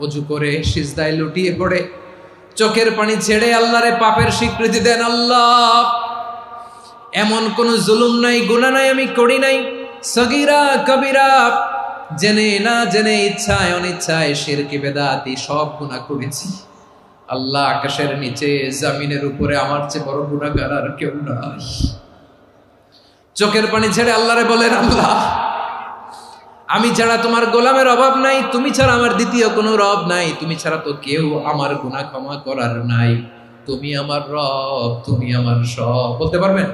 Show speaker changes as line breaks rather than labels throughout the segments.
অজু করে সিজদায় লুটিয়ে পড়ে চোখের পানি ছেড়ে আল্লাহরে পাপের স্বীকৃতি দেন। আল্লাহ, এমন কোন জুলুম নাই, গুনাহ নাই আমি করি নাই, সগীরা কবিরা, জেনে না জেনে, ইচ্ছায় অনিচ্ছায়, শিরকি বেদাতি সব গুনাহ করেছি। আল্লাহ, আকাশের নিচে জমিনের উপরে আমার চেয়ে বড় গুনাহগার আর কেউ নাই। চোখের পানি ছেড়ে আল্লাহরে বলেন, আল্লাহ, আমি ছাড়া তোমার গোলামের অভাব নাই, তুমি ছাড়া আমার দ্বিতীয় কোনো রব নাই, তুমি ছাড়া তো কেউ আমার গুনাহ ক্ষমা করার নাই, তুমি আমার রব, তুমি আমার সব। বলতে পারবেন?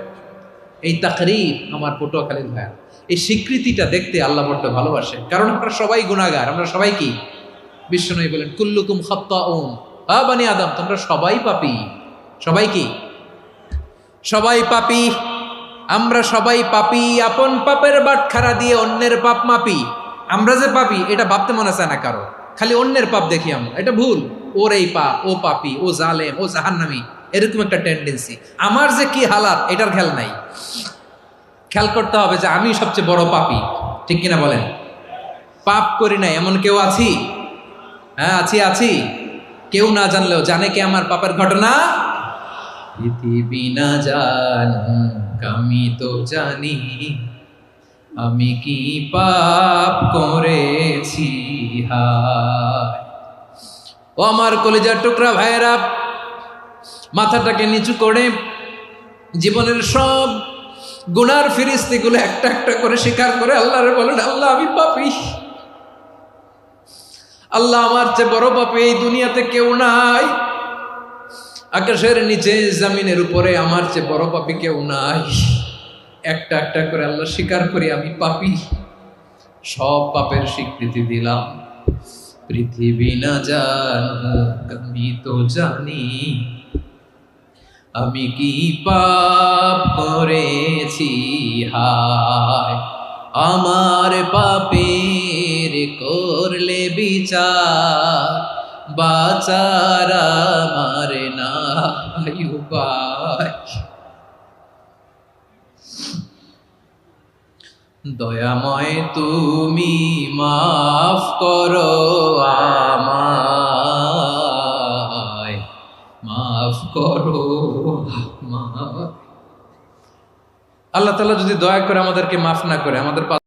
এই তাকরীর আমার পটুয়াখালীর ভাই, এই স্বীকৃতিটা দেখতে আল্লাহ বড্ড ভালোবাসেন, কারণ আমরা সবাই গুনাহগার। আমরা সবাই কি? বিশ্বনবী বলেন, কুল্লুকুম খাত্তাউন, বানি আদম, তোমরা সবাই পাপী। সবাই কি? সবাই পাপী। আমরা সবাই পাপী। আপন পাপের বাটখারা দিয়ে অন্যের পাপ মাপি। আমরা যে পাপী এটা ভাবতে মনে চায় না কারো, খালি অন্যের পাপ দেখি আমরা, এটা ভুল। ওর এই পাপ, ও পাপী, ও জালেম, ও জাহান্নামী, এরকম একটা টেন্ডেন্সি। আমার যে কি হালাত এটার খেয়াল নাই। খেয়াল করতে হবে যে আমি সবচেয়ে বড় পাপী, ঠিক কিনা বলেন? পাপ করি নাই এমন কেউ আছি? হ্যাঁ, আছি। কেউ না জানলেও জানে কে আমার পাপের ঘটনা? পৃথিবী না জানুক আমি তো জানি, আমি কি পাপ করেছি। হায় ও আমার কলিজার টুকরা ভাইয়েরা, মাথাটাকে নিচু করে জীবনের সব গুনার ফিরিস্তিগুলো একটা একটা করে স্বীকার করে আল্লাহরে বলেন, আল্লাহ, আমি পাপী। আল্লাহ, আমার চেয়ে বড় পাপী এই দুনিয়াতে কেউ নাই। আকাশের নিচে জমিনের উপরে আমার চেয়ে বড় পাপী কেউ নাই। একটা একটা করে আল্লাহ স্বীকার করি আমি পাপী। সব পাপের স্বীকৃতি দিলাম। পৃথিবী না জানুক আমি তো জানি, আমি কি পাপ করেছি। হায় আমার পাপের করলে বিচার, বাচার আমার নাই উপায়। দয়াময় তুমি মাফ করো আমায়, মাফ করো আমায়। আল্লাহ তাআলা যদি দয়া করে আমাদেরকে মাফ না করে, আমাদের